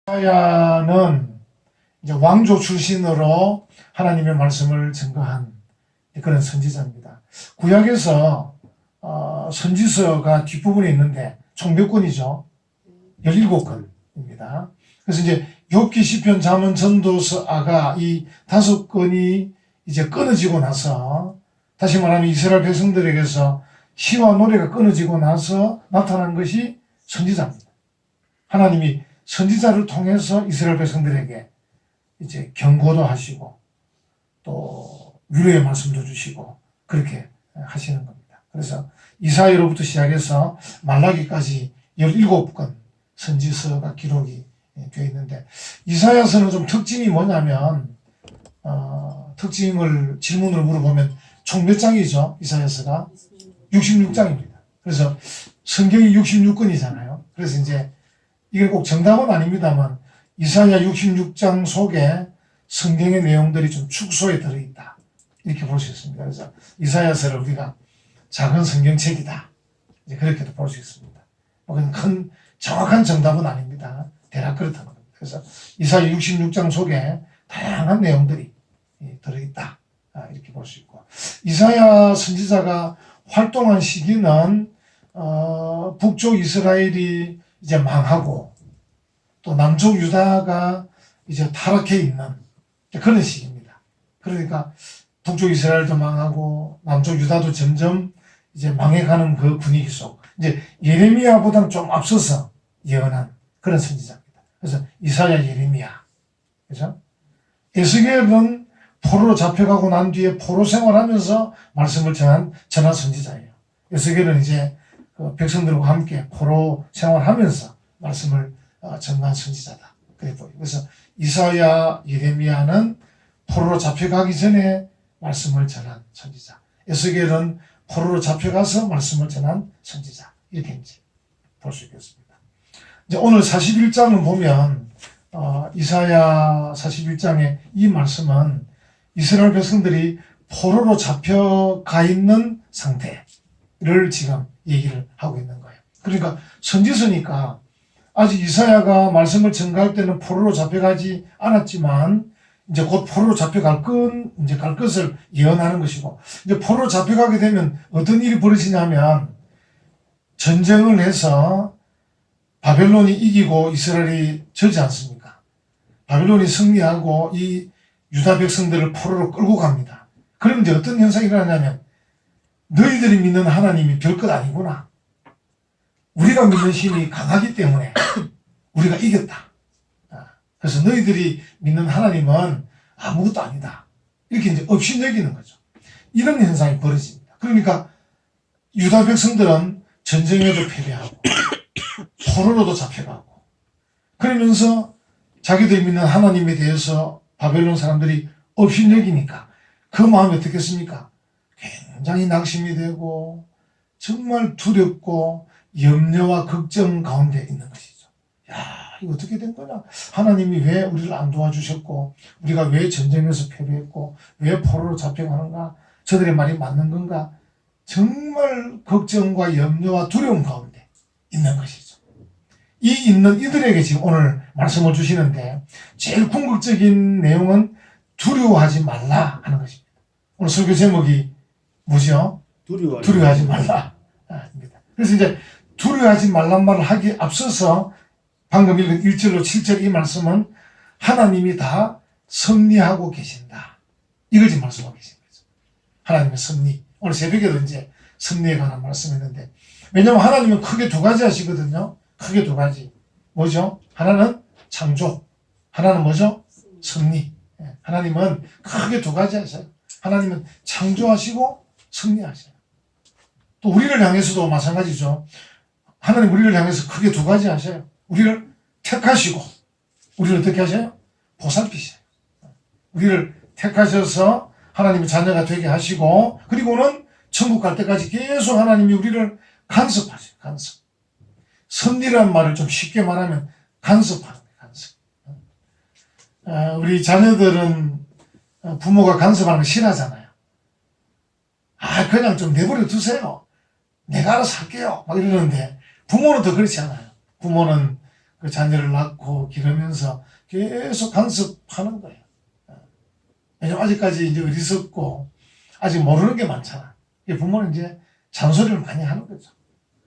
이사야는 이제 왕조 출신으로 하나님의 말씀을 증거한 그런 선지자입니다. 구약에서 선지서가 뒷부분에 있는데 총 몇 권이죠? 17권입니다. 그래서 이제 욥기, 시편, 잠언, 전도서, 아가 이 5권이 이제 끊어지고 나서, 다시 말하면 이스라엘 백성들에게서 시와 노래가 끊어지고 나서 나타난 것이 선지자입니다. 하나님이 선지자를 통해서 이스라엘 백성들에게 이제 경고도 하시고 또 위로의 말씀도 주시고 그렇게 하시는 겁니다. 그래서 이사야로부터 시작해서 말라기까지 17권 선지서가 기록이 되어 있는데, 이사야서는 좀 특징이 뭐냐면 특징을 질문으로 물어보면 총 몇 장이죠? 이사야서가 66장입니다. 그래서 성경이 66권이잖아요. 그래서 이제 이게 꼭 정답은 아닙니다만 이사야 66장 속에 성경의 내용들이 좀 축소에 들어있다, 이렇게 볼 수 있습니다. 그래서 이사야서를 우리가 작은 성경책이다, 이제 그렇게도 볼 수 있습니다. 큰 정확한 정답은 아닙니다. 대략 그렇다는 겁니다. 그래서 이사야 66장 속에 다양한 내용들이 들어있다, 이렇게 볼 수 있고, 이사야 선지자가 활동한 시기는 북쪽 이스라엘이 이제 망하고 또 남쪽 유다가 이제 타락해 있는 그런 시기입니다. 그러니까 북쪽 이스라엘도 망하고 남쪽 유다도 점점 이제 망해가는 그 분위기 속, 이제 예레미야보다는 좀 앞서서 예언한 그런 선지자입니다. 그래서 이사야, 예레미야, 그죠? 에스겔은 포로로 잡혀가고 난 뒤에 포로 생활하면서 말씀을 전한 선지자예요. 에스겔은 이제 그 백성들과 함께 포로 생활하면서 말씀을 전한 선지자다, 그래 보여요. 그래서 이사야, 예레미야는 포로로 잡혀가기 전에 말씀을 전한 선지자, 에스겔은 포로로 잡혀가서 말씀을 전한 선지자, 이렇게 이제 볼 수 있겠습니다. 이제 오늘 41장을 보면 이사야 41장의 이 말씀은 이스라엘 백성들이 포로로 잡혀가 있는 상태를 지금 얘기를 하고 있는 거예요. 그러니까 선지서니까 아직 이사야가 말씀을 전가할 때는 포로로 잡혀가지 않았지만 이제 곧 포로로 잡혀갈 갈 것을 예언하는 것이고, 이제 포로로 잡혀가게 되면 어떤 일이 벌어지냐면 전쟁을 해서 바벨론이 이기고 이스라엘이 져지 않습니까? 바벨론이 승리하고 이 유다 백성들을 포로로 끌고 갑니다. 그러면 이제 어떤 현상이 일어나냐면, 너희들이 믿는 하나님이 별것 아니구나, 우리가 믿는 신이 강하기 때문에 우리가 이겼다, 그래서 너희들이 믿는 하나님은 아무것도 아니다, 이렇게 이제 업신여기는 거죠. 이런 현상이 벌어집니다. 그러니까 유다 백성들은 전쟁에도 패배하고 포로로도 잡혀가고, 그러면서 자기들이 믿는 하나님에 대해서 바벨론 사람들이 업신여기니까 그 마음이 어떻겠습니까? 굉장히 낙심이 되고 정말 두렵고 염려와 걱정 가운데 있는 것이죠. 야, 이거 어떻게 된 거냐? 하나님이 왜 우리를 안 도와주셨고, 우리가 왜 전쟁에서 패배했고, 왜 포로로 잡혀가는가? 저들의 말이 맞는 건가? 정말 걱정과 염려와 두려움 가운데 있는 것이죠. 이 있는 이들에게 지금 오늘 말씀을 주시는데, 제일 궁극적인 내용은 두려워하지 말라 하는 것입니다. 오늘 설교 제목이 뭐죠? 두려워하지 말라. 그래서 이제 두려워하지 말란 말을 하기에 앞서서 방금 읽은 1절로 7절 이 말씀은 하나님이 다 섭리하고 계신다, 이걸 지금 말씀하고 계신 거죠. 하나님의 섭리. 오늘 새벽에도 이제 섭리에 관한 말씀했는데, 왜냐하면 하나님은 크게 두 가지 하시거든요. 크게 두 가지. 뭐죠? 하나는 창조, 하나는 뭐죠? 섭리. 하나님은 크게 두 가지 하셔요. 하나님은 창조하시고 섭리하셔요. 또 우리를 향해서도 마찬가지죠. 하나님 우리를 향해서 크게 두 가지 하셔요. 우리를 택하시고, 우리를 어떻게 하셔요? 보살피셔요. 우리를 택하셔서 하나님의 자녀가 되게 하시고, 그리고는 천국 갈 때까지 계속 하나님이 우리를 간섭하셔요. 간섭. 섭리란 말을 좀 쉽게 말하면 간섭하는 거예요. 간섭. 우리 자녀들은 부모가 간섭하는 거 싫어하잖아요. 그냥 좀 내버려 두세요, 내가 알아서 할게요, 막 이러는데, 부모는 더 그렇지 않아요. 부모는 그 자녀를 낳고 기르면서 계속 간섭하는 거예요. 왜냐면 아직까지 이제 어리석고 아직 모르는 게 많잖아. 부모는 이제 잔소리를 많이 하는 거죠.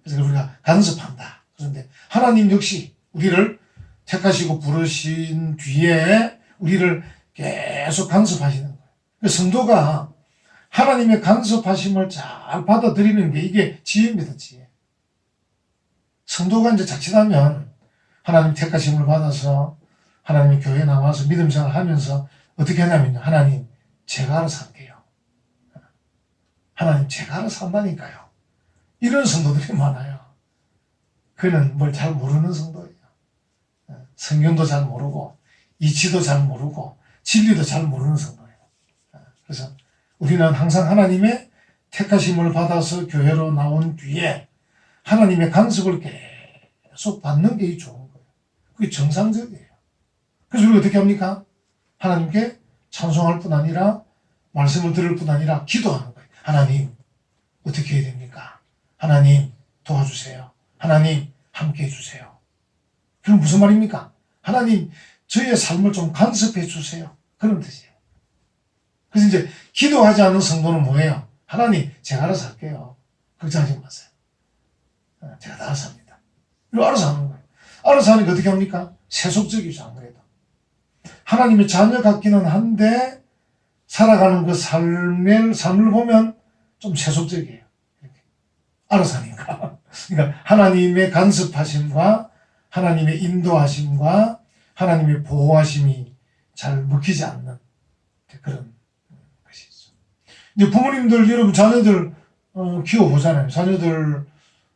그래서 우리가 간섭한다. 그런데 하나님 역시 우리를 택하시고 부르신 뒤에 우리를 계속 간섭하시는 거예요. 성도가 하나님의 간섭하심을 잘 받아들이는 게 이게 지혜입니다, 지혜. 성도가 이제 자칫하면 하나님 택하심을 받아서 하나님의 교회에 나와서 믿음 생활을 하면서 어떻게 하냐면요. 하나님, 제가 알아서 할게요. 하나님, 제가 알아서 한다니까요. 이런 성도들이 많아요. 그는 뭘 잘 모르는 성도예요. 성경도 잘 모르고, 이치도 잘 모르고, 진리도 잘 모르는 성도예요. 그래서 우리는 항상 하나님의 택하심을 받아서 교회로 나온 뒤에 하나님의 간섭을 계속 받는 게 좋은 거예요. 그게 정상적이에요. 그래서 우리가 어떻게 합니까? 하나님께 찬송할 뿐 아니라 말씀을 들을 뿐 아니라 기도하는 거예요. 하나님, 어떻게 해야 됩니까? 하나님, 도와주세요. 하나님, 함께 해주세요. 그럼 무슨 말입니까? 하나님, 저의 삶을 좀 간섭해 주세요. 그런 뜻이에요. 그래서 이제 기도하지 않는 성도는 뭐예요? 하나님, 제가 알아서 할게요. 걱정하지 마세요. 제가 다 알아서 합니다. 이거 알아서 하는 거예요. 알아서 하니까 어떻게 합니까? 세속적이죠, 아무래도. 하나님의 자녀 같기는 한데 살아가는 그 삶을 보면 좀 세속적이에요. 이렇게. 알아서 하니까. 그러니까 하나님의 간섭하심과 하나님의 인도하심과 하나님의 보호하심이 잘 먹히지 않는 그런 것이죠. 이제 부모님들, 여러분 자녀들 키워보잖아요. 자녀들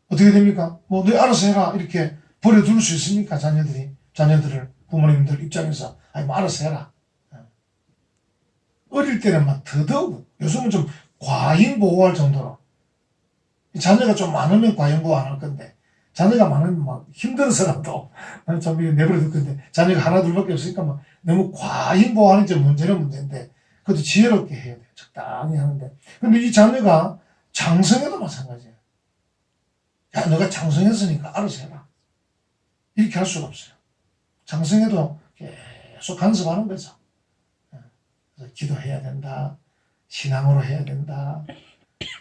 어떻게 됩니까? 뭐 너 알아서 해라 이렇게 버려둘 수 있습니까? 자녀들을 부모님들 입장에서 아니 뭐 알아서 해라. 어릴 때는 막 더더욱 요즘은 좀 과잉 보호할 정도로 자녀가 좀 많으면 과잉 보호 안 할 건데 자녀가 많으면 막 힘들어서라도 좀 내버려둘 건데 자녀가 하나 둘밖에 없으니까 막 너무 과잉 보호하는 게 문제는 문제인데 그것도 지혜롭게 해야 돼요. 적당히 하는데 근데 이 자녀가 장성해도 마찬가지예요. 야 너가 장성했으니까 알아서 해라. 이렇게 할 수가 없어요. 장성해도 계속 간섭하는 거죠. 그래서 기도해야 된다. 신앙으로 해야 된다.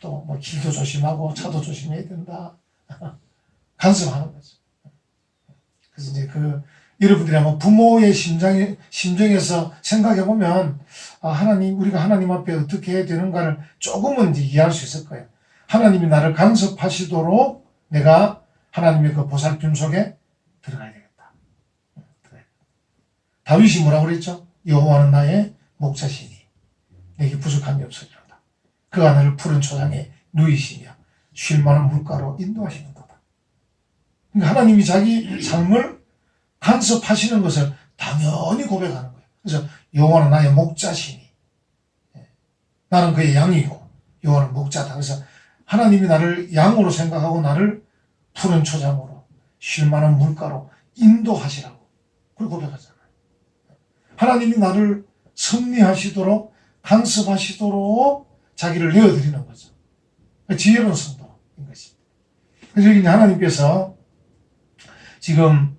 또 뭐 길도 조심하고 차도 조심해야 된다. 간섭하는 거죠. 그래서 이제 여러분들이 한번 부모의 심정에서 생각해 보면 하나님 우리가 하나님 앞에 어떻게 해야 되는가를 조금은 이제 이해할 수 있을 거예요. 하나님이 나를 간섭하시도록 내가 하나님의 그 보살핌 속에 들어가야 되겠다. 다윗이 뭐라고 그랬죠? 여호와는 나의 목자시니 내게 부족함이 없으리로다. 그가 나를 푸른 초장에 누이시며 쉴 만한 물가로 인도하시는도다. 그러니까 하나님이 자기 삶을 간섭하시는 것을 당연히 고백하는 거예요. 그래서 여호와는 나의 목자시니 나는 그의 양이고 여호와는 목자다. 그래서 하나님이 나를 양으로 생각하고 나를 푸른 초장으로 쉴 만한 물가로 인도하시라고 그걸 고백하잖아요. 하나님이 나를 섭리하시도록 간섭하시도록 자기를 내어드리는 거죠. 지혜로운 성도인 것입니다. 그래서 여기 하나님께서 지금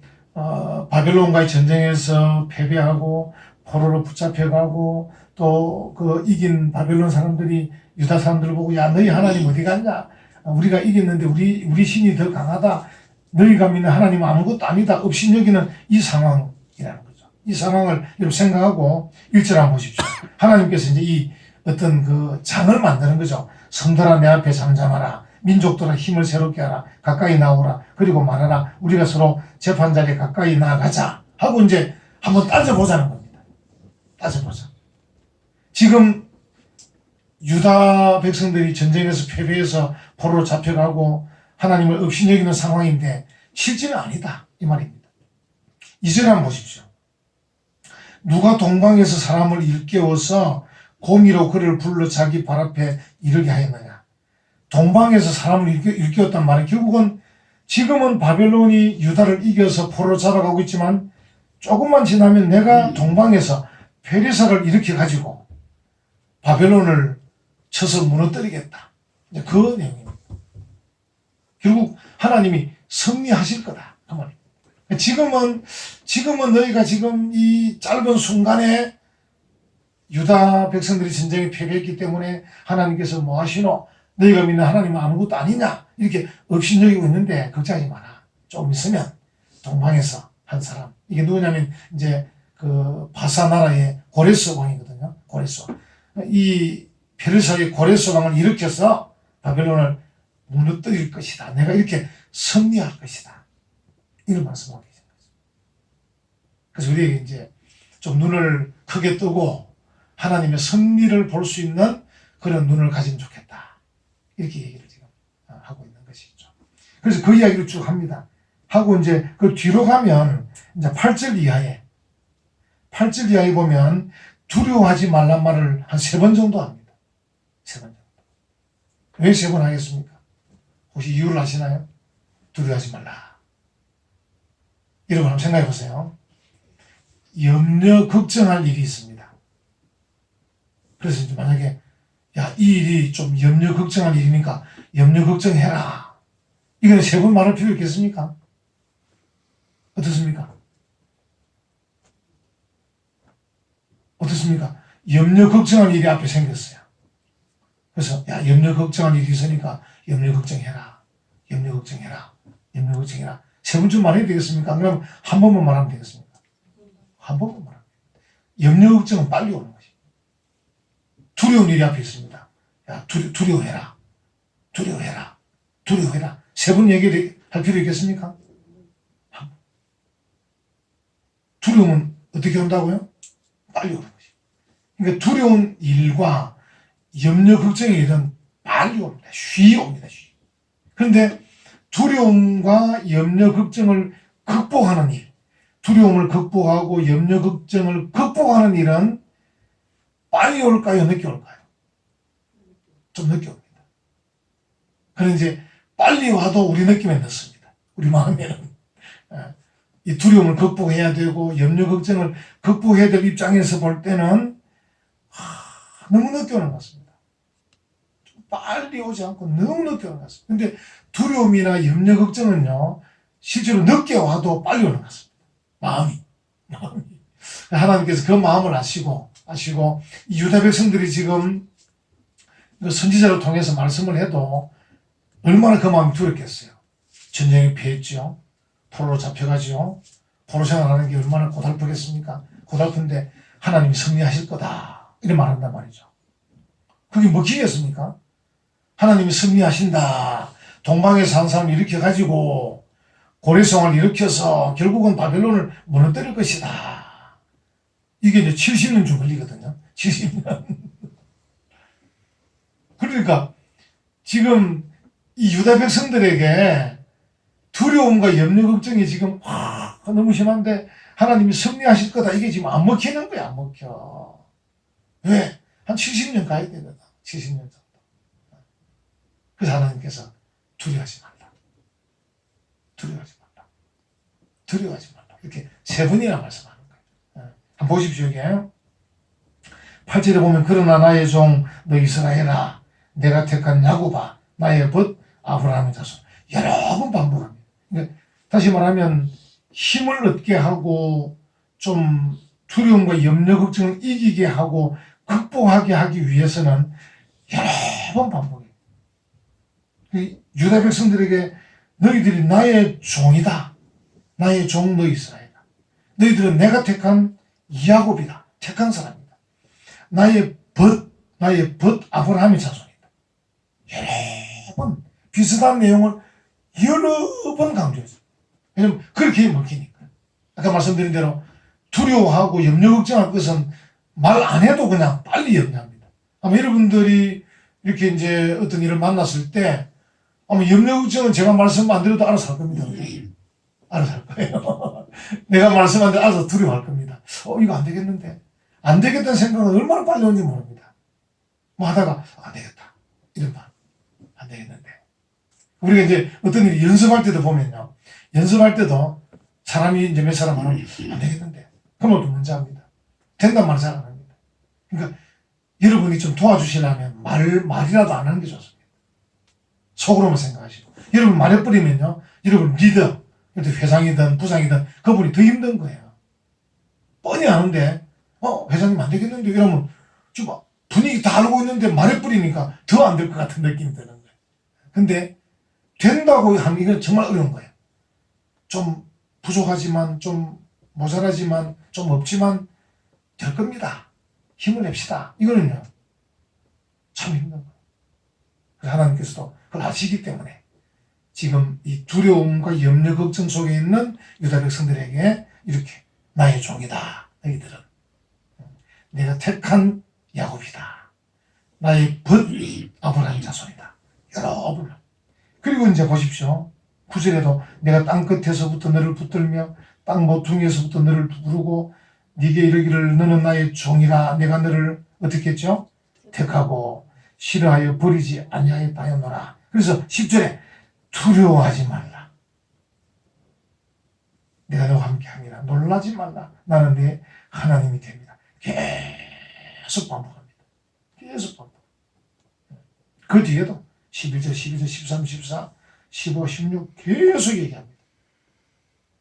바벨론과의 전쟁에서 패배하고 포로로 붙잡혀가고 또 그 이긴 바벨론 사람들이 유다 사람들을 보고 야 너희 하나님 어디 갔냐? 우리가 이겼는데 우리 신이 더 강하다. 너희가 믿는 하나님은 아무것도 아니다. 없인 여기는 이 상황이라는 거죠. 이 상황을 여러분 생각하고 1절 한번 보십시오. 하나님께서 이제 이 어떤 그 장을 만드는 거죠. 성들아 내 앞에 잠잠하라. 민족들아 힘을 새롭게 하라. 가까이 나오라. 그리고 말하라. 우리가 서로 재판 자리에 가까이 나가자. 하고 이제 한번 따져보자는 겁니다. 따져보자. 지금 유다 백성들이 전쟁에서 패배해서 포로로 잡혀가고 하나님을 없이 여기는 상황인데 실제는 아니다. 이 말입니다. 2절 한번 보십시오. 누가 동방에서 사람을 일깨워서 공의로 그를 불러 자기 발 앞에 이르게 하였느냐. 동방에서 사람을 일깨웠단 말은 결국은 지금은 바벨론이 유다를 이겨서 포로로 잡아가고 있지만 조금만 지나면 내가 동방에서 페르사를 일으켜 가지고 바벨론을 쳐서 무너뜨리겠다. 이제 그 내용입니다. 결국 하나님이 승리하실 거다. 그 말입니다. 지금은 너희가 지금 이 짧은 순간에 유다 백성들이 전쟁에 패배했기 때문에 하나님께서 뭐 하시노? 너희가 믿는 하나님은 아무것도 아니냐? 이렇게 업신여기고 있는데 걱정하지 마라. 좀 있으면 동방에서 한 사람. 이게 누구냐면 이제 그 바사 나라의 고레스 왕이거든요. 고레스 왕. 이 페르시아의 고레스 왕을 일으켜서 바벨론을 무너뜨릴 것이다. 내가 이렇게 승리할 것이다. 이런 말씀하고 계신 거죠. 그래서 우리에게 이제 좀 눈을 크게 뜨고 하나님의 승리를 볼 수 있는 그런 눈을 가지면 좋겠다. 이렇게 얘기를 지금 하고 있는 것이죠. 그래서 그 이야기를 쭉 합니다. 하고 이제 그 뒤로 가면 이제 8절 이하에 보면 두려워하지 말란 말을 한 3번 정도 합니다. 3번 정도. 왜 3번 하겠습니까? 혹시 이유를 아시나요? 두려워하지 말라. 이런 걸 한번 생각해 보세요. 염려, 걱정할 일이 있습니다. 그래서 이제 만약에 이 일이 좀 염려, 걱정할 일이니까 염려, 걱정해라. 이거는 3번 말할 필요 있겠습니까? 어떻습니까? 어떻습니까? 염려, 걱정할 일이 앞에 생겼어요. 그래서 염려, 걱정할 일이 있으니까 염려, 걱정해라. 염려, 걱정해라. 염려, 걱정해라. 3번쯤 말해야 되겠습니까? 그럼 한 번만 말하면 되겠습니까? 한 번만 말하면 돼요. 염려, 걱정은 빨리 오는 것입니다. 두려운 일이 앞에 있습니다. 두려워해라. 두려워해라. 두려워해라. 3번 얘기를 할 필요 있겠습니까? 두려움은 어떻게 온다고요? 빨리 오는 것이. 그러니까 두려운 일과 염려, 걱정의 일은 빨리 옵니다. 쉬이 옵니다. 쉬이. 그런데 두려움과 염려, 걱정을 극복하는 일, 두려움을 극복하고 염려, 걱정을 극복하는 일은 빨리 올까요? 늦게 올까요? 좀 늦게 옵니다. 그런데 이제 빨리 와도 우리 느낌에 늦습니다. 우리 마음에는. 이 두려움을 극복해야 되고 염려, 걱정을 극복해야 될 입장에서 볼 때는 너무 늦게 오는 것 같습니다. 좀 빨리 오지 않고 너무 늦게 오는 것 같습니다. 근데 두려움이나 염려, 걱정은요, 실제로 늦게 와도 빨리 오는 것 같습니다. 마음이. 하나님께서 그 마음을 아시고 이 유다 백성들이 지금 선지자를 통해서 말씀을 해도 얼마나 그 마음이 두렵겠어요. 전쟁이 패했죠. 포로로 잡혀가지요. 포로 생활하는 게 얼마나 고달프겠습니까? 고달픈데 하나님이 승리하실 거다. 이렇게 말한단 말이죠. 그게 먹히겠습니까? 하나님이 승리하신다. 동방에서 한 사람을 일으켜가지고 고레성을 일으켜서 결국은 바벨론을 무너뜨릴 것이다. 이게 이제 70년 좀 걸리거든요. 70년. 그러니까 지금 이 유다 백성들에게 두려움과 염려, 걱정이 지금 너무 심한데 하나님이 승리하실 거다. 이게 지금 안 먹히는 거야. 안 먹혀. 왜? 한 70년 가야 되거든. 70년 정도. 그래서 하나님께서 두려워하지 말라. 두려워하지 말라. 두려워하지 말라. 이렇게 3번이나 말씀하는 거예요. 한번 보십시오. 이게 8절에 보면 그러나 나의 종 너 이스라엘아 내가 택한 야곱아 나의 벗 아브라함의 자손 여러 번 반복합니다. 그러니까 다시 말하면 힘을 얻게 하고 좀 두려움과 염려 걱정을 이기게 하고 극복하게 하기 위해서는 여러 번 반복해요. 유다 백성들에게 너희들이 나의 종이다. 나의 종 너 이스라엘이다. 너희들은 내가 택한 야곱이다. 택한 사람이다. 나의 벗 아브라함의 자손이다. 여러 번 비슷한 내용을 여러 번 강조했어요. 왜냐면 그렇게 먹히니까. 아까 말씀드린 대로 두려워하고 염려 걱정할 것은 말 안 해도 그냥 빨리 염려합니다. 아마 여러분들이 이렇게 이제 어떤 일을 만났을 때 아마 염려 걱정은 제가 말씀 안 드려도 알아서 할 겁니다. 알아서 할 거예요. 내가 말씀 안 드려도 알아서 두려워할 겁니다. 이거 안 되겠는데. 안 되겠다는 생각은 얼마나 빨리 오는지 모릅니다. 뭐 하다가 안 되겠다. 이런 말. 안 되겠는데. 우리가 이제 어떤 일 연습할 때도 보면요. 연습할 때도 사람이 이제 몇 사람 하면 안 되겠는데. 그럼 또 문제 합니다. 된단 말 잘 안 합니다. 그러니까 여러분이 좀 도와주시려면 말이라도 안 하는 게 좋습니다. 속으로만 생각하시고. 여러분 말해버리면요. 여러분 리더, 그래도 회장이든 부장이든 그분이 더 힘든 거예요. 뻔히 아는데 회장님 안 되겠는데 이러면 좀 분위기 다 알고 있는데 말해버리니까 더 안 될 것 같은 느낌이 드는 거예요. 근데 된다고 하면 이건 정말 어려운 거예요. 좀 부족하지만 좀 모자라지만 좀 없지만 될 겁니다. 힘을 냅시다. 이거는요 참 힘든 거예요. 그래서 하나님께서도 그걸 아시기 때문에 지금 이 두려움과 염려 걱정 속에 있는 유다 백성들에게 이렇게 나의 종이다. 너희들은 내가 택한 야곱이다. 나의 벗 아브라함 자손이다. 여러분. 그리고 이제 보십시오. 9절에도 내가 땅 끝에서부터 너를 붙들며 땅 모퉁이에서부터 너를 부르고 네게 이르기를 너는 나의 종이라 내가 너를 어떻게 했죠? 택하고 싫어하여 버리지 아니하였다 하였노라. 그래서 10절에 두려워하지 말라. 내가 너와 함께함이라. 놀라지 말라. 나는 네 하나님이 됩니다. 계속 반복합니다. 계속 반복. 그 뒤에도 11절, 12절, 13, 14, 15, 16 계속 얘기합니다.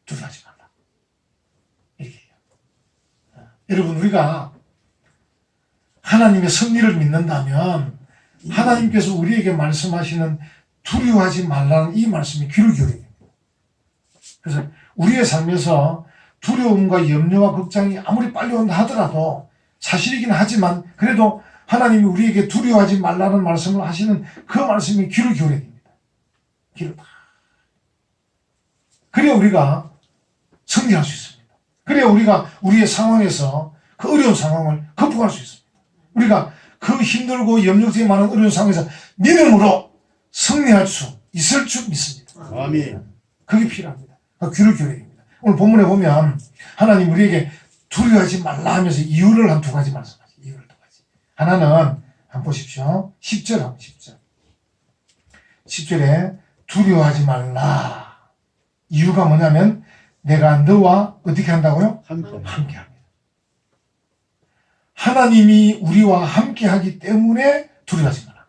두려워하지 말라. 이렇게 얘기합니다. 여러분 우리가 하나님의 섭리를 믿는다면 하나님께서 우리에게 말씀하시는 두려워하지 말라는 이 말씀이 귀를 기울여야 됩니다. 그래서 우리의 삶에서 두려움과 염려와 걱정이 아무리 빨리 온다 하더라도 사실이긴 하지만 그래도 하나님이 우리에게 두려워하지 말라는 말씀을 하시는 그 말씀에 귀를 기울여야 됩니다. 귀를 다. 그래야 우리가 승리할 수 있습니다. 그래야 우리가 우리의 상황에서 그 어려운 상황을 극복할 수 있습니다. 우리가 그 힘들고 염려되게 많은 어려운 상황에서 믿음으로 승리할 수 있을 줄 믿습니다. 아멘. 그게 필요합니다. 귀를 기울여야 됩니다. 오늘 본문에 보면 하나님 우리에게 두려워하지 말라 하면서 이유를 한 두 가지 말씀하세요. 이유를 두 가지. 하나는 한번 보십시오. 10절 한번 10절. 10절에 두려워하지 말라. 이유가 뭐냐면 내가 너와 어떻게 한다고요? 함께합니다. 하나님이 우리와 함께하기 때문에 두려워하지 말라.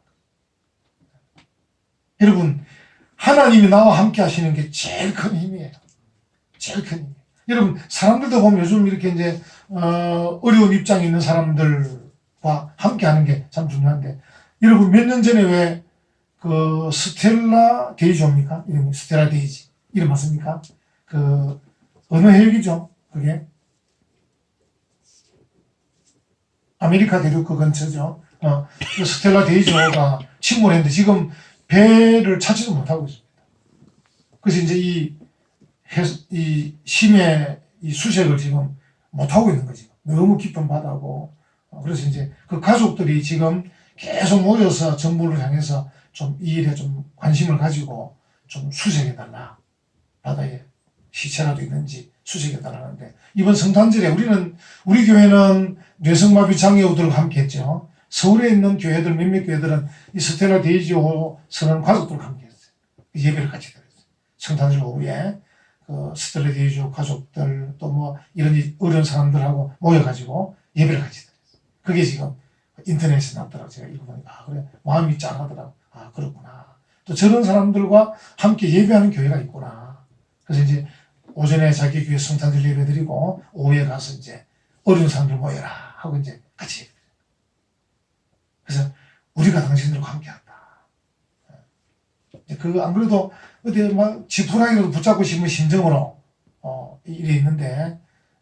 여러분 하나님이 나와 함께 하시는 게 제일 큰 힘이에요. 제일 큰 힘이에요. 여러분 사람들도 보면 요즘 이렇게 이제 어려운 입장에 있는 사람들과 함께 하는 게 참 중요한데 여러분 몇 년 전에 왜 그 스텔라 데이지입니까? 이름이 스텔라 데이지. 이름 맞습니까? 그 어느 해역이죠? 그게 아메리카 대륙 그 근처죠. 그 스텔라 데이지가 침몰했는데 지금 배를 찾지도 못하고 있습니다. 그래서 이제 이 심해 이 수색을 지금 못하고 있는 거지. 너무 깊은 바다고. 그래서 이제 그 가족들이 지금 계속 모여서 정부를 향해서 좀 이 일에 좀 관심을 가지고 좀 수색해달라. 바다에 시체라도 있는지 수색해달라는데 이번 성탄절에 우리 교회는 뇌성마비 장애우들과 함께 했죠. 서울에 있는 교회들 몇몇 교회들은 이 스텔라 데이지오 선언 가족들과 함께 했어요. 예배를 같이 드렸어요. 성탄절 오후에 그 스텔라 데이지오 가족들 또 뭐 이런 어려운 사람들하고 모여가지고 예배를 같이 드렸어요. 그게 지금 인터넷에 났더라고요. 제가 읽어보니까 그래 마음이 짠하더라고요. 그렇구나. 또 저런 사람들과 함께 예배하는 교회가 있구나. 그래서 이제 오전에 자기 교회 성탄절 예배 드리고 오후에 가서 이제 어려운 사람들 모여라 하고 이제 같이 예배 드려요. 그래서 우리가 당신들과 함께한다. 안 그래도 어디 막 지푸라기라도 붙잡고 싶은 심정으로 일이 있는데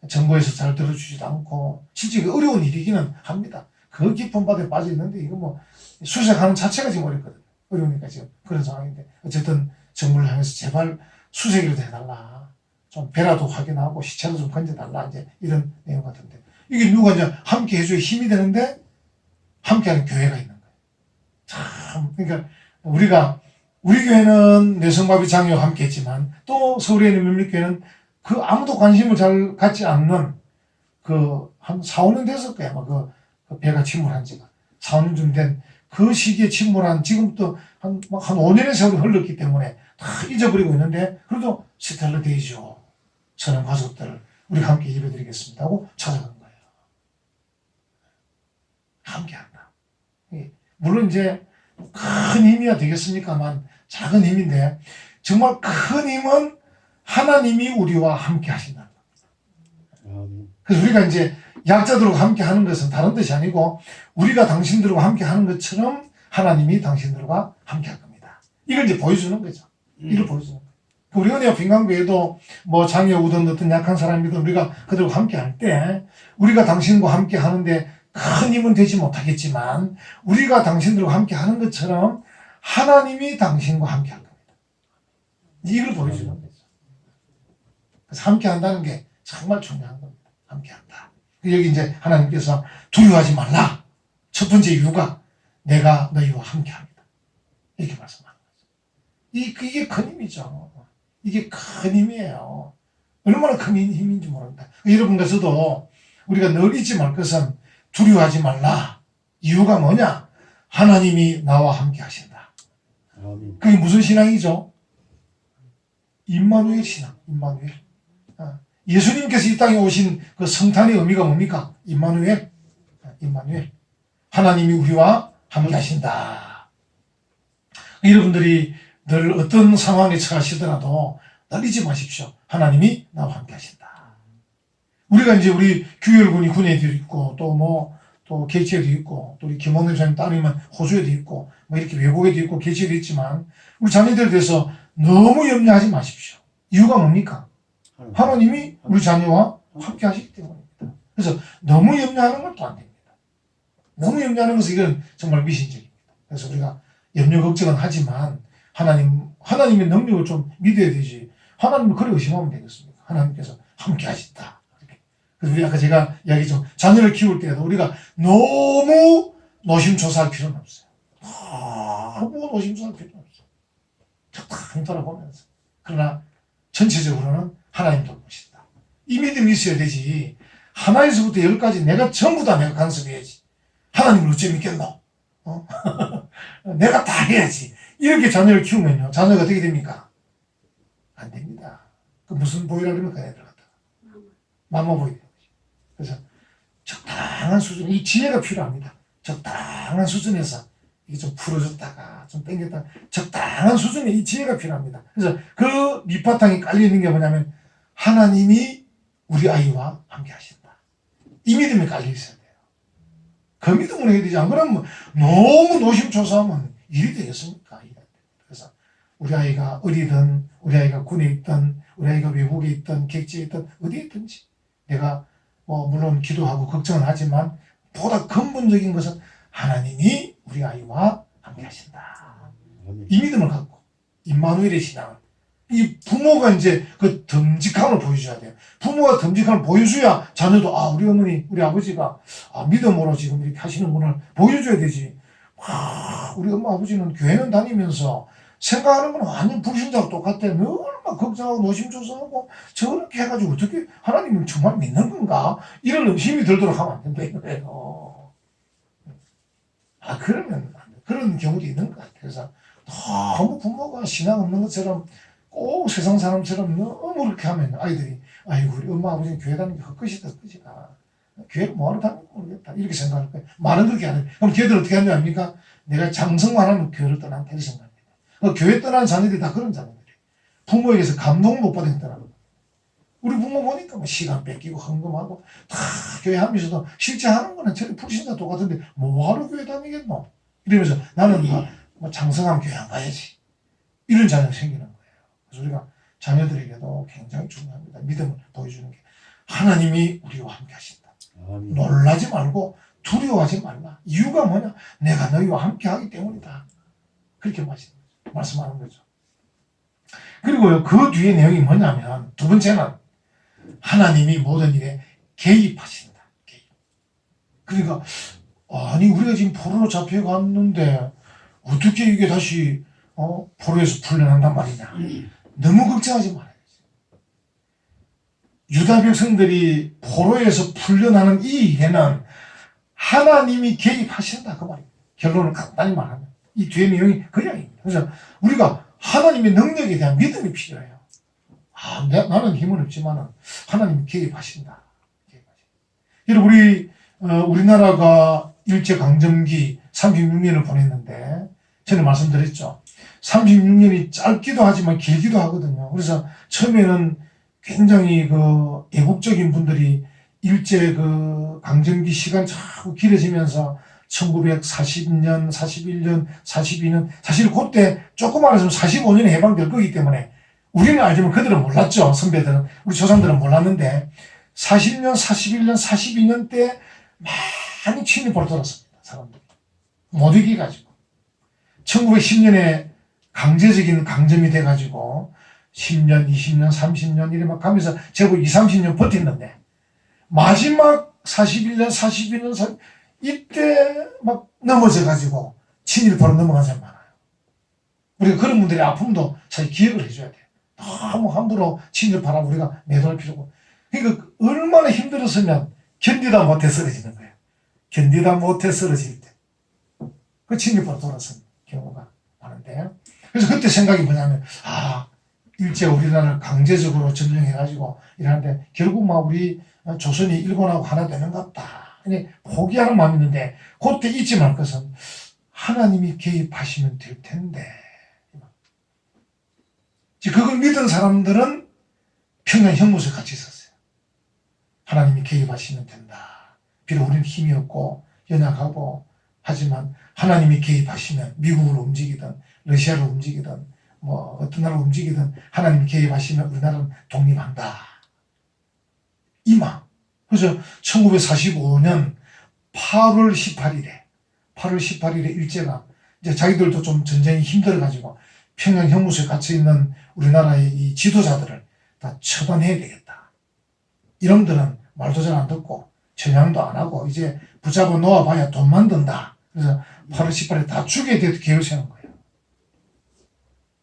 정부에서 잘 들어주지도 않고 실제 어려운 일이기는 합니다. 그 깊은 바다에 빠져 있는데 이거 뭐 수색하는 자체가 지금 어렵거든요. 어려우니까 지금 그런 상황인데 어쨌든 정부를 향해서 제발 수색이라도 해달라. 좀 배라도 확인하고 시체도 좀 건져달라. 이제 이런 내용 같은데 이게 누가 이제 함께 해줘야 힘이 되는데 함께하는 교회가 있는 거예요. 참 그러니까 우리 교회는 뇌성마비 장애와 함께 했지만 또 서울에 있는 몇몇 교회는 그 아무도 관심을 잘 갖지 않는 그 한 4, 5년 됐을 거야. 아마 그 배가 침몰한 지가 4, 5년쯤 된 그 시기에 침몰한 지금부터 한 5년의 세월이 흘렀기 때문에 다 잊어버리고 있는데 그래도 스텔라 데이지오 선언 가족들 우리가 함께 예배드리겠습니다 하고 찾아간 거예요. 함께한다. 물론 이제 큰 힘이야 되겠습니까만 작은 힘인데 정말 큰 힘은 하나님이 우리와 함께 하신다는 겁니다. 아멘. 그래서 우리가 이제 약자들과 함께 하는 것은 다른 뜻이 아니고 우리가 당신들과 함께 하는 것처럼 하나님이 당신들과 함께 할 겁니다. 이걸 이제 보여주는 거죠. 이걸 보여주는 거예요. 우리 은혜와 빈강교회도 뭐 장애우든 어떤 약한 사람이든 우리가 그들과 함께 할 때 우리가 당신과 함께 하는데 큰 힘은 되지 못하겠지만 우리가 당신들과 함께 하는 것처럼 하나님이 당신과 함께 할 겁니다. 이걸 보여주는 거죠. 그래서 함께 한다는 게 정말 중요한 겁니다. 함께 한다. 여기 이제 하나님께서 두려워하지 말라. 첫 번째 이유가 내가 너희와 함께 합니다. 이렇게 말씀하는 거죠. 이게 큰 힘이죠. 이게 큰 힘이에요. 얼마나 큰 힘인지 모릅니다. 여러분과 저도 우리가 늘 잊지 말 것은 두려워하지 말라. 이유가 뭐냐? 하나님이 나와 함께 하신다. 아멘. 그게 무슨 신앙이죠? 임마누엘 신앙. 임마누엘. 예수님께서 이 땅에 오신 그 성탄의 의미가 뭡니까? 임마누엘. 임마누엘. 하나님이 우리와 함께 하신다. 여러분들이 늘 어떤 상황에 처하시더라도 늘 잊지 마십시오. 하나님이 나와 함께 하신다. 우리가 이제 우리 규열군이 군에도 있고 또 개체에도 있고 또 우리 김원일 사님 따르면 호주에도 있고 뭐 이렇게 외국에도 있고 개체에도 있지만 우리 자녀들에 대해서 너무 염려하지 마십시오. 이유가 뭡니까? 하나님이 우리 자녀와 함께 하시기 때문입니다. 그래서 너무 염려하는 건 또 안 됩니다. 너무 염려하는 것은 이건 정말 미신적입니다. 그래서 우리가 염려 걱정은 하지만 하나님의 능력을 좀 믿어야 되지. 하나님을 그래 의심하면 되겠습니까? 하나님께서 함께 하신다. 그래서 우리 아까 제가 이야기했죠. 자녀를 키울 때에도 우리가 너무 노심초사할 필요는 없어요. 너무 노심초사할 필요는 없어요. 적당히 돌아보면서. 그러나 전체적으로는 하나님 돌보신다. 이 믿음이 있어야 되지. 하나에서부터 열까지 내가 전부 다 내가 간섭해야지. 하나님을 어째 믿겠노? 내가 다 해야지. 이렇게 자녀를 키우면요. 자녀가 어떻게 됩니까? 안 됩니다. 그 무슨 보이라 그러면 그냥 들어갔다가. 맘마보이 되는 거죠. 그래서 적당한 수준, 이 지혜가 필요합니다. 적당한 수준에서 이게 좀 풀어줬다가 좀 당겼다가 적당한 수준의 이 지혜가 필요합니다. 그래서 그 밑바탕이 깔려있는 게 뭐냐면 하나님이 우리 아이와 함께 하신다. 이 믿음이 깔려있어야 돼요. 그 믿음을 해야 되지. 안 그러면 너무 노심초사하면 일이 되겠습니까? 그래서 우리 아이가 어리든 우리 아이가 군에 있든 우리 아이가 외국에 있든 객지에 있든 어디에 있든지 내가 물론 기도하고 걱정은 하지만 보다 근본적인 것은 하나님이 우리 아이와 함께 하신다. 이 믿음을 갖고 임마누엘의 신앙을 이 부모가 이제 그 듬직함을 보여줘야 돼요. 부모가 듬직함을 보여줘야 자녀도 우리 어머니 우리 아버지가 믿음으로 지금 이렇게 하시는구나 보여줘야 되지. 우리 엄마 아버지는 교회는 다니면서 생각하는 건 완전 불신자와 똑같아. 얼마나 걱정하고 노심초사하고 저렇게 해가지고 어떻게 하나님을 정말 믿는 건가? 이런 의심이 들도록 하면 안 된다 이거예요. 그러면 그런 경우도 있는 것 같아요. 그래서 너무 부모가 신앙 없는 것처럼 꼭 세상 사람처럼 너무 그렇게 하면 아이들이 아이고 우리 엄마 아버지는 교회 다니는 게 헛것이다 헛것이다. 교회를 뭐하러 다니는지 모르겠다. 이렇게 생각할 거예요. 말은 그렇게 안 해요. 그럼 걔들 어떻게 하냐 합니까? 내가 장성만 하면 교회를 떠난다 이렇게 생각합니다. 교회 떠나는 자녀들이 다 그런 자녀들이에요. 부모에게서 감동을 못 받은 떠나는 거예요. 우리 부모 보니까 뭐 시간 뺏기고 헌금하고 다 교회 하면서도 실제 하는 거는 저리 불신자 똑같은데 뭐하러 교회 다니겠노? 이러면서 나는 뭐 장성하면 교회 안 가야지. 이런 자녀가 생기는 거예요. 그래서 우리가 자녀들에게도 굉장히 중요합니다. 믿음을 보여주는 게 하나님이 우리와 함께 하신다. 아멘. 놀라지 말고 두려워하지 말라. 이유가 뭐냐? 내가 너희와 함께 하기 때문이다. 그렇게 말씀하는 거죠. 그리고요, 그 뒤에 내용이 뭐냐면 두 번째는 하나님이 모든 일에 개입하신다. 개입. 그러니까 아니 우리가 지금 포로로 잡혀갔는데 어떻게 이게 다시 포로에서 풀려난단 말이냐. 너무 걱정하지 말아야지. 유다 백성들이 포로에서 풀려나는 이 일에는 하나님이 개입하신다 그 말입니다. 결론을 간단히 말하면 이 뒤에 내용이 그 이야기입니다. 그래서 우리가 하나님의 능력에 대한 믿음이 필요해요. 나는 힘은 없지만 하나님이 개입하신다. 여러분 우리나라가 일제강점기 36년을 보냈는데 전에 말씀드렸죠. 36년이 짧기도 하지만 길기도 하거든요. 그래서 처음에는 굉장히 그 애국적인 분들이 일제 그 강점기 시간 자꾸 길어지면서 1940년, 41년, 42년, 사실 그때 조금 말해서 45년에 해방될 거기 때문에 우리는 알지만 그들은 몰랐죠. 선배들은. 우리 조상들은 몰랐는데 40년, 41년, 42년 때 많이 침입으로 돌았습니다. 사람들이. 못 이겨가지고. 1910년에 강제적인 강점이 돼가지고 10년, 20년, 30년 이래 막 가면서 제법 20, 30년 버텼는데 마지막 41년, 42년, 이때 막 넘어져가지고 친일파로 넘어간 사람이 많아요. 우리가 그런 분들의 아픔도 사실 기억을 해줘야 돼요. 너무 함부로 친일파라고 우리가 매도할 필요고. 그러니까 얼마나 힘들었으면 견디다 못해 쓰러지는 거예요. 견디다 못해 쓰러질 때. 그 친일파로 돌아선 경우가 많은데. 그래서 그때 생각이 뭐냐면, 일제 우리나라를 강제적으로 점령해가지고 이러는데 결국 막 우리 조선이 일본하고 하나 되는갑다. 포기하는 마음이 있는데 그때 잊지 말 것은 하나님이 개입하시면 될 텐데. 그걸 믿은 사람들은 평양 형무소에 같이 있었어요. 하나님이 개입하시면 된다. 비록 우리는 힘이 없고 연약하고 하지만 하나님이 개입하시면 미국으로 움직이든 러시아로 움직이든 뭐 어떤 나라로 움직이든 하나님이 개입하시면 우리나라는 독립한다. 이 마음. 그래서 1945년 8월 18일에 일제가 이제 자기들도 좀 전쟁이 힘들어가지고 평양 형무소에 갇혀 있는 우리나라의 이 지도자들을 다 처단해야 되겠다. 이놈들은 말도 잘 안 듣고 전향도 안 하고 이제 붙잡아 놓아봐야 돈만 든다. 그래서 8월 18일에 다 죽여야 될 계획을 세운 거예요.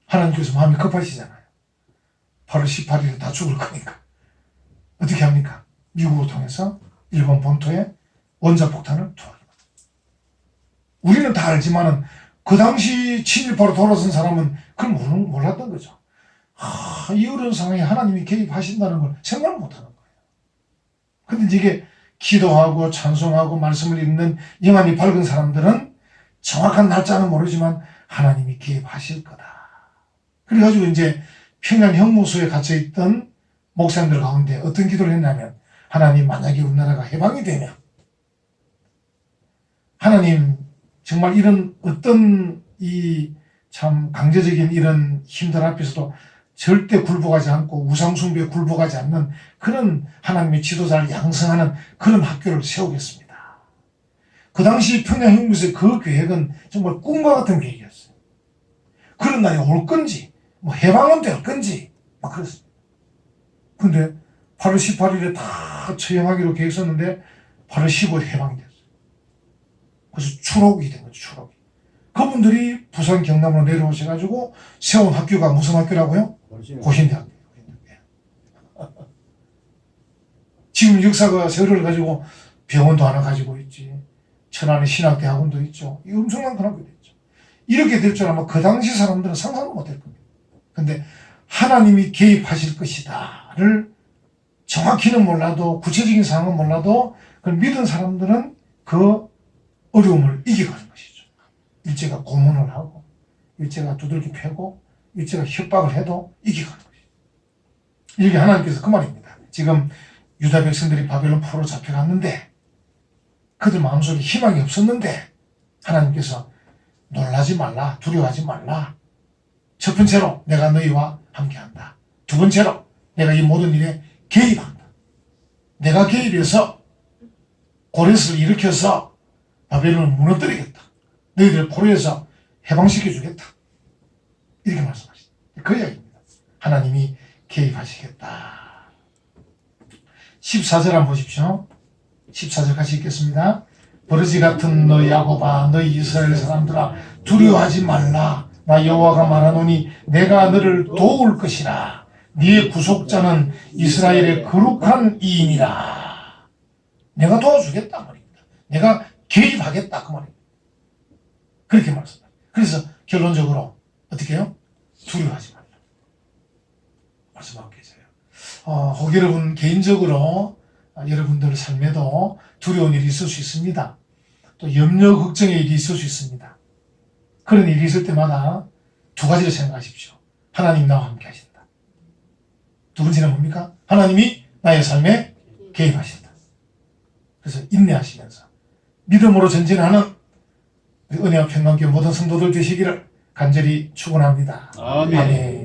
하나님께서 마음이 급하시잖아요. 8월 18일에 다 죽을 거니까. 어떻게 합니까? 미국을 통해서 일본 본토에 원자폭탄을 투하합니다. 우리는 다 알지만은 그 당시 친일파로 돌아선 사람은 그걸 몰랐던 거죠. 이 어려운 상황에 하나님이 개입하신다는 걸 생각을 못하는 거예요. 근데 이게 기도하고 찬송하고 말씀을 읽는 영안이 밝은 사람들은 정확한 날짜는 모르지만 하나님이 개입하실 거다. 그래가지고 이제 평양 형무소에 갇혀있던 목사님들 가운데 어떤 기도를 했냐면 하나님 만약에 우리나라가 해방이 되면 하나님 정말 이런 어떤 이 참 강제적인 이런 힘들 앞에서도 절대 굴복하지 않고 우상숭배에 굴복하지 않는 그런 하나님의 지도자를 양성하는 그런 학교를 세우겠습니다. 그 당시 평양 형무소의 그 계획은 정말 꿈과 같은 계획이었어요. 그런 날이 올 건지 뭐 해방은 될 건지 막 그랬습니다. 근데 8월 18일에 다 처형하기로 계획했었는데 8월 15일 해방이 됐어요. 그래서 추록이 된 거죠. 추록이. 그분들이 부산 경남으로 내려오셔가지고 세운 학교가 무슨 학교라고요? 고신대학교. 지금 역사가 세월을 가지고 병원도 하나 가지고 있지. 천안에 신학대학원도 있죠. 이 엄청난 큰 학교도 있죠. 이렇게 될 줄 아마 그 당시 사람들은 상상도 못할 겁니다. 근데 하나님이 개입하실 것이다를 정확히는 몰라도 구체적인 상황은 몰라도 그걸 믿은 사람들은 그 어려움을 이겨가는 것이죠. 일제가 고문을 하고 일제가 두들기 패고 일제가 협박을 해도 이겨가는 것이죠. 이게 하나님께서 그 말입니다. 지금 유다 백성들이 바벨론 포로로 잡혀갔는데 그들 마음속에 희망이 없었는데 하나님께서 놀라지 말라, 두려워하지 말라. 첫 번째로 내가 너희와 함께한다. 두 번째로 내가 이 모든 일에 개입한다. 내가 개입해서 고레스를 일으켜서 바벨론을 무너뜨리겠다. 너희들을 포로에서 해방시켜주겠다. 이렇게 말씀하시죠. 그 이야기입니다. 하나님이 개입하시겠다. 14절 한번 보십시오. 14절 같이 읽겠습니다. 버러지 같은 너 야곱아, 너희 이스라엘 사람들아, 두려워하지 말라. 나 여호와가 말하노니 내가 너를 도울 것이라. 네의 구속자는 이스라엘의 거룩한 이인이라. 내가 도와주겠다 말입니다. 내가 개입하겠다 그 말입니다. 그렇게 말씀합니다. 그래서 결론적으로 어떻게 해요? 두려워하지 말라 말씀하고 계세요. 혹 여러분 개인적으로 여러분들 삶에도 두려운 일이 있을 수 있습니다. 또 염려 걱정의 일이 있을 수 있습니다. 그런 일이 있을 때마다 두 가지를 생각하십시오. 하나님 나와 함께 하신다. 두 번째는 뭡니까? 하나님이 나의 삶에 개입하신다. 그래서 인내하시면서 믿음으로 전진하는 은혜와 평강교회 모든 성도들 되시기를 간절히 축원합니다. 아멘. 아멘.